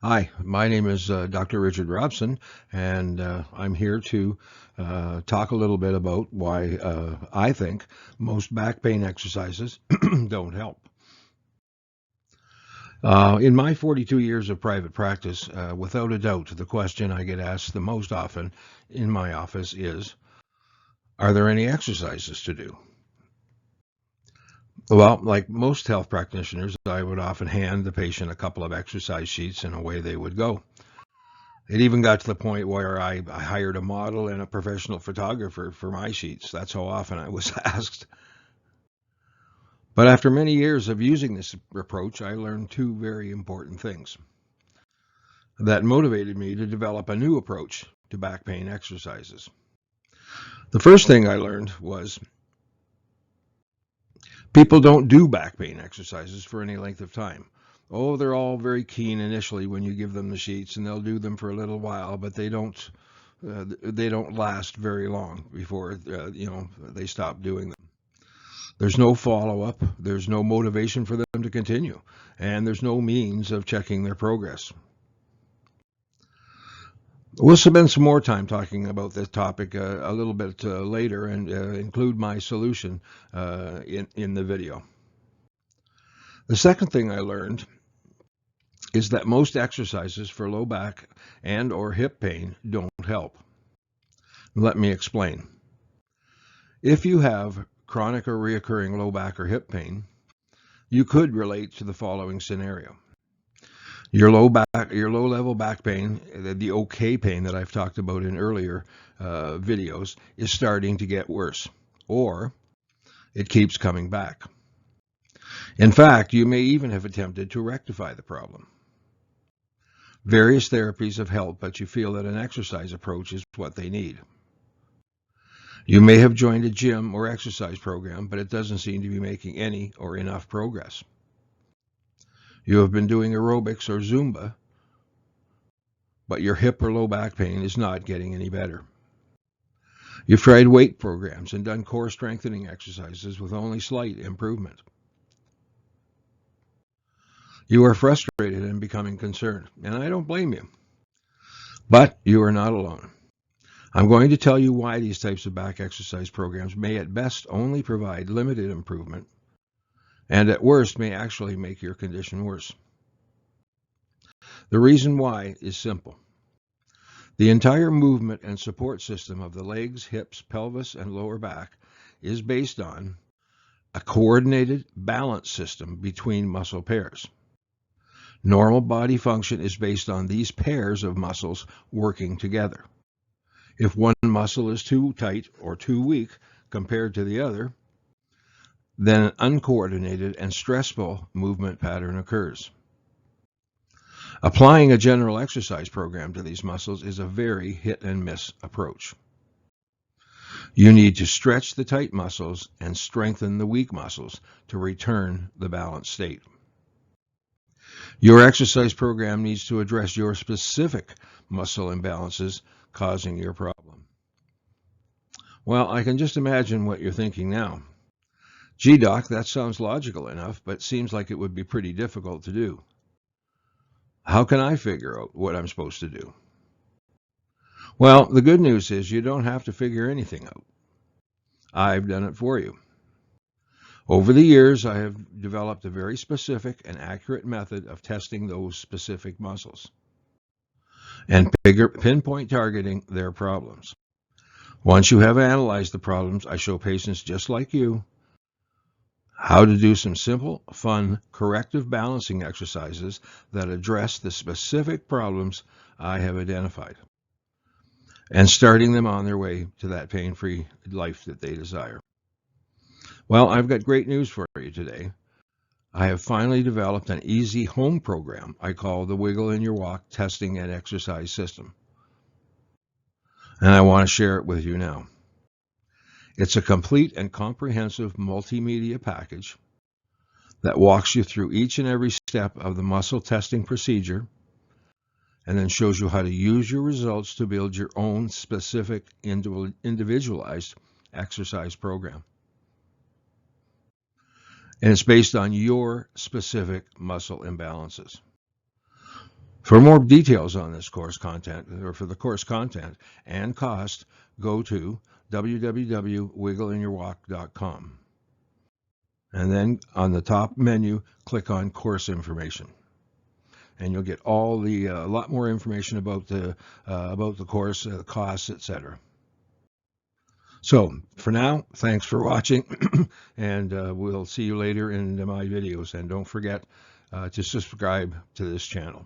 Hi, my name is Dr. Richard Robson, and I'm here to talk a little bit about why I think most back pain exercises don't help. In my 42 years of private practice, without a doubt, the question I get asked the most often in my office is, are there any exercises to do? Well, like most health practitioners, I would often hand the patient a couple of exercise sheets and away they would go. It even got to the point where I hired a model and a professional photographer for my sheets. That's how often I was asked. But after many years of using this approach, I learned two very important things that motivated me to develop a new approach to back pain exercises. The first thing I learned was people don't do back pain exercises for any length of time. Oh, they're all very keen initially when you give them the sheets, and they'll do them for a little while, but they don't last very long before they stop doing them. There's no follow-up, there's no motivation for them to continue, and there's no means of checking their progress. We'll spend some more time talking about this topic a little bit later and include my solution in the video. The second thing I learned is that most exercises for low back and or hip pain don't help. Let me explain. If you have chronic or reoccurring low back or hip pain, you could relate to the following scenario. Your low level back pain, the okay pain that I've talked about in earlier videos, is starting to get worse, or it keeps coming back. In fact, you may even have attempted to rectify the problem. Various therapies have helped, but you feel that an exercise approach is what they need. You may have joined a gym or exercise program, but it doesn't seem to be making any or enough progress. You have been doing aerobics or Zumba, but your hip or low back pain is not getting any better. You've tried weight programs and done core strengthening exercises with only slight improvement. You are frustrated and becoming concerned, and I don't blame you. But you are not alone. I'm going to tell you why these types of back exercise programs may at best only provide limited improvement, and at worst may actually make your condition worse. The reason why is simple. The entire movement and support system of the legs, hips, pelvis, and lower back is based on a coordinated balance system between muscle pairs. Normal body function is based on these pairs of muscles working together. If one muscle is too tight or too weak compared to the other, then an uncoordinated and stressful movement pattern occurs. Applying a general exercise program to these muscles is a very hit and miss approach. You need to stretch the tight muscles and strengthen the weak muscles to return the balanced state. Your exercise program needs to address your specific muscle imbalances causing your problem. Well, I can just imagine what you're thinking now. Gee, doc, that sounds logical enough, but seems like it would be pretty difficult to do. How can I figure out what I'm supposed to do? Well, the good news is you don't have to figure anything out. I've done it for you. Over the years, I have developed a very specific and accurate method of testing those specific muscles and pinpoint targeting their problems. Once you have analyzed the problems, I show patients just like you how to do some simple, fun, corrective balancing exercises that address the specific problems I have identified and starting them on their way to that pain-free life that they desire. Well, I've got great news for you today. I have finally developed an easy home program I call the Wiggle in Your Walk Testing and Exercise System. And I want to share it with you now. It's a complete and comprehensive multimedia package that walks you through each and every step of the muscle testing procedure and then shows you how to use your results to build your own specific individualized exercise program. And it's based on your specific muscle imbalances. For more details on this course content, or for the course content and cost, go to www.wiggleinyourwalk.com. And then on the top menu, click on course information. And you'll get all the a lot more information about the course, costs, etc. So for now, thanks for watching, and we'll see you later in my videos. And don't forget to subscribe to this channel.